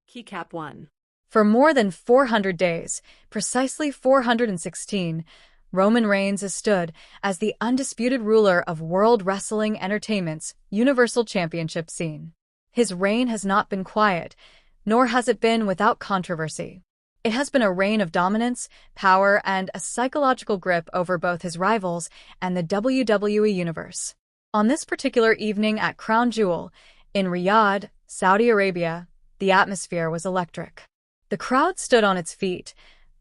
Keycap 1. For more than 400 days, precisely 416, Roman Reigns has stood as the undisputed ruler of World Wrestling Entertainment's Universal Championship scene. His reign has not been quiet, nor has it been without controversy. It has been a reign of dominance, power, and a psychological grip over both his rivals and the WWE Universe. On this particular evening at Crown Jewel, in Riyadh, Saudi Arabia, the atmosphere was electric. The crowd stood on its feet,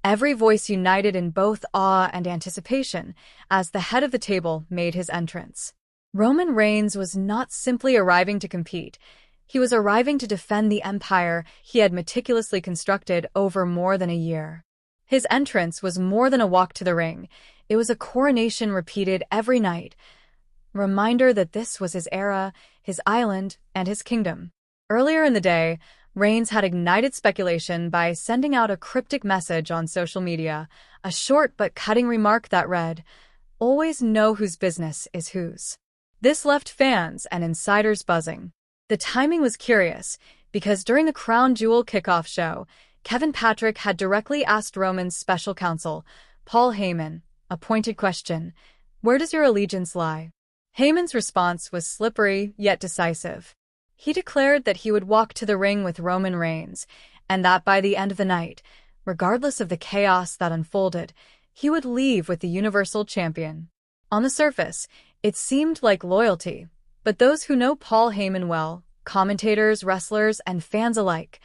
every voice united in both awe and anticipation as the head of the table made his entrance. Roman Reigns was not simply arriving to compete. He was arriving to defend the empire he had meticulously constructed over more than a year. His entrance was more than a walk to the ring. It was a coronation repeated every night, a reminder that this was his era, his island, and his kingdom. Earlier in the day, Reigns had ignited speculation by sending out a cryptic message on social media, a short but cutting remark that read, "Always know whose business is whose." This left fans and insiders buzzing. The timing was curious, because during the Crown Jewel kickoff show, Kevin Patrick had directly asked Roman's special counsel, Paul Heyman, a pointed question: "Where does your allegiance lie?" Heyman's response was slippery yet decisive. He declared that he would walk to the ring with Roman Reigns, and that by the end of the night, regardless of the chaos that unfolded, he would leave with the Universal Champion. On the surface, it seemed like loyalty, but those who know Paul Heyman well, commentators, wrestlers, and fans alike,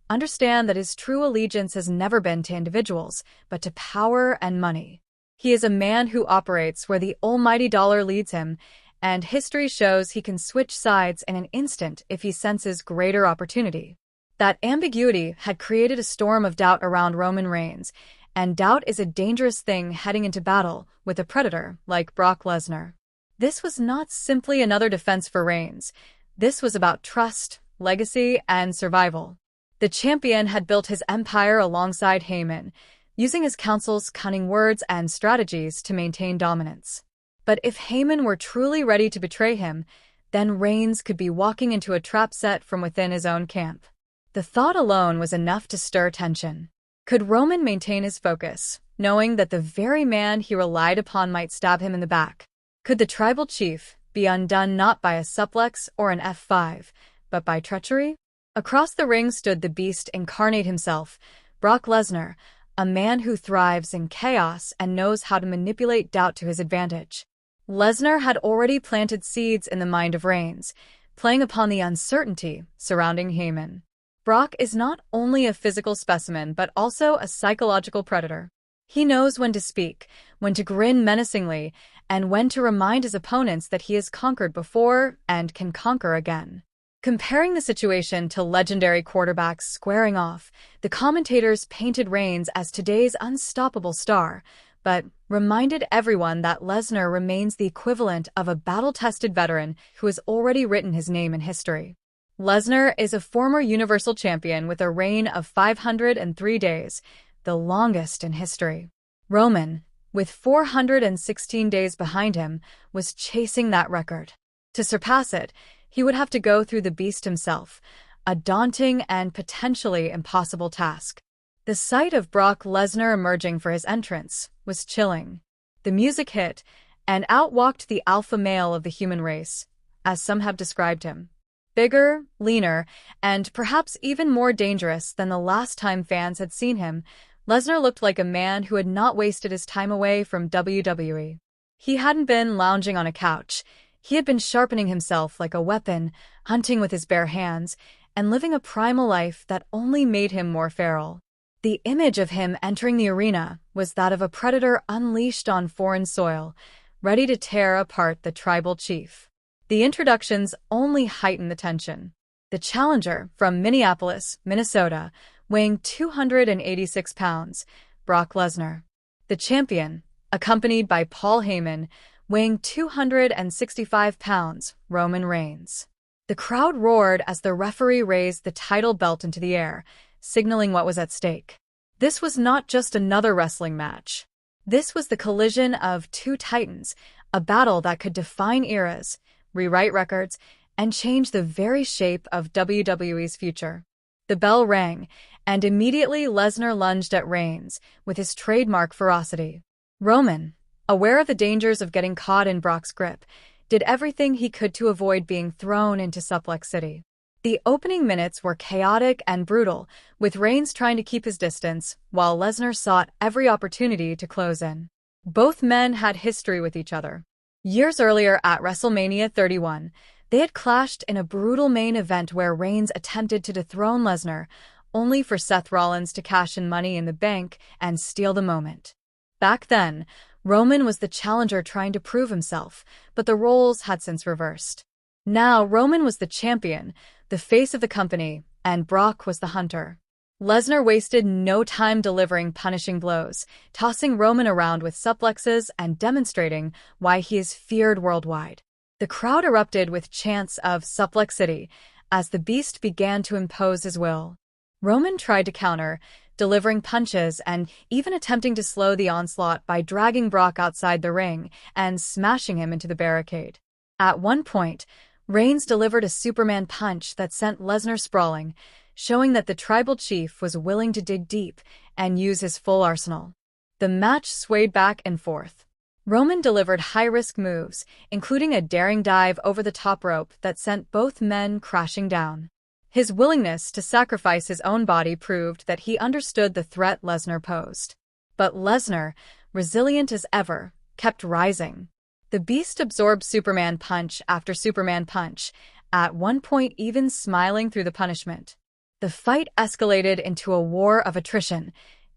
understand that his true allegiance has never been to individuals, but to power and money. He is a man who operates where the almighty dollar leads him, and history shows he can switch sides in an instant if he senses greater opportunity. That ambiguity had created a storm of doubt around Roman Reigns, and doubt is a dangerous thing heading into battle with a predator like Brock Lesnar. This was not simply another defense for Reigns. This was about trust, legacy, and survival. The champion had built his empire alongside Heyman, using his counsel's cunning words and strategies to maintain dominance. But if Heyman were truly ready to betray him, then Reigns could be walking into a trap set from within his own camp. The thought alone was enough to stir tension. Could Roman maintain his focus, knowing that the very man he relied upon might stab him in the back? Could the tribal chief be undone not by a suplex or an F5, but by treachery? Across the ring stood the beast incarnate himself, Brock Lesnar, a man who thrives in chaos and knows how to manipulate doubt to his advantage. Lesnar had already planted seeds in the mind of Reigns, playing upon the uncertainty surrounding Heyman. Brock is not only a physical specimen but also a psychological predator. He knows when to speak, when to grin menacingly, and when to remind his opponents that he has conquered before and can conquer again. Comparing the situation to legendary quarterbacks squaring off, the commentators painted Reigns as today's unstoppable star, but reminded everyone that Lesnar remains the equivalent of a battle-tested veteran who has already written his name in history. Lesnar is a former Universal Champion with a reign of 503 days, the longest in history. Roman, with 416 days behind him, was chasing that record. To surpass it, he would have to go through the beast himself, a daunting and potentially impossible task. The sight of Brock Lesnar emerging for his entrance was chilling. The music hit, and out walked the alpha male of the human race, as some have described him. Bigger, leaner, and perhaps even more dangerous than the last time fans had seen him, Lesnar looked like a man who had not wasted his time away from WWE. He hadn't been lounging on a couch. He had been sharpening himself like a weapon, hunting with his bare hands, and living a primal life that only made him more feral. The image of him entering the arena was that of a predator unleashed on foreign soil, ready to tear apart the tribal chief. The introductions only heightened the tension. The challenger, from Minneapolis, Minnesota, weighing 286 pounds, Brock Lesnar. The champion, accompanied by Paul Heyman, weighing 265 pounds, Roman Reigns. The crowd roared as the referee raised the title belt into the air, signaling what was at stake. This was not just another wrestling match. This was the collision of two titans, a battle that could define eras, rewrite records, and change the very shape of WWE's future. The bell rang, and immediately Lesnar lunged at Reigns with his trademark ferocity. Roman, aware of the dangers of getting caught in Brock's grip, did everything he could to avoid being thrown into Suplex City. The opening minutes were chaotic and brutal, with Reigns trying to keep his distance, while Lesnar sought every opportunity to close in. Both men had history with each other. Years earlier at WrestleMania 31, they had clashed in a brutal main event where Reigns attempted to dethrone Lesnar, only for Seth Rollins to cash in Money in the Bank and steal the moment. Back then, Roman was the challenger trying to prove himself, but the roles had since reversed. Now, Roman was the champion, the face of the company, and Brock was the hunter. Lesnar wasted no time delivering punishing blows, tossing Roman around with suplexes and demonstrating why he is feared worldwide. The crowd erupted with chants of Suplex City as the Beast began to impose his will. Roman tried to counter, delivering punches and even attempting to slow the onslaught by dragging Brock outside the ring and smashing him into the barricade. At one point, Reigns delivered a Superman punch that sent Lesnar sprawling, showing that the tribal chief was willing to dig deep and use his full arsenal. The match swayed back and forth. Roman delivered high-risk moves, including a daring dive over the top rope that sent both men crashing down. His willingness to sacrifice his own body proved that he understood the threat Lesnar posed. But Lesnar, resilient as ever, kept rising. The Beast absorbed Superman punch after Superman punch, at one point even smiling through the punishment. The fight escalated into a war of attrition,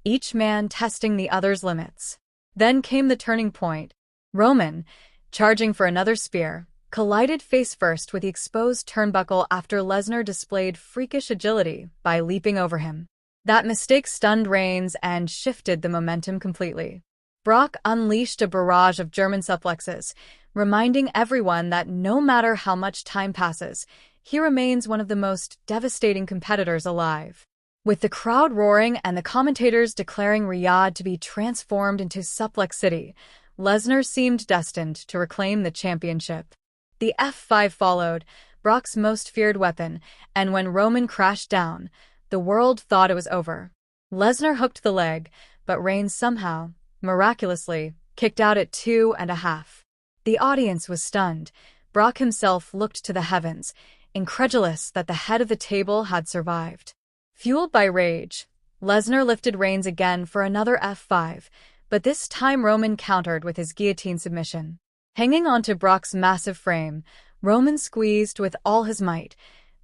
each man testing the other's limits. Then came the turning point. Roman, charging for another spear, collided face-first with the exposed turnbuckle after Lesnar displayed freakish agility by leaping over him. That mistake stunned Reigns and shifted the momentum completely. Brock unleashed a barrage of German suplexes, reminding everyone that no matter how much time passes, he remains one of the most devastating competitors alive. With the crowd roaring and the commentators declaring Riyadh to be transformed into Suplex City, Lesnar seemed destined to reclaim the championship. The F5 followed, Brock's most feared weapon, and when Roman crashed down, the world thought it was over. Lesnar hooked the leg, but Reigns somehow, miraculously, kicked out at 2.5. The audience was stunned. Brock himself looked to the heavens, incredulous that the head of the table had survived. Fueled by rage, Lesnar lifted Reigns again for another F5, but this time Roman countered with his guillotine submission. Hanging onto Brock's massive frame, Roman squeezed with all his might,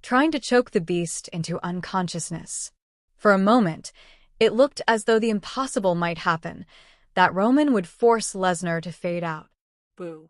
trying to choke the Beast into unconsciousness. For a moment, it looked as though the impossible might happen, that Roman would force Lesnar to fade out. Boo.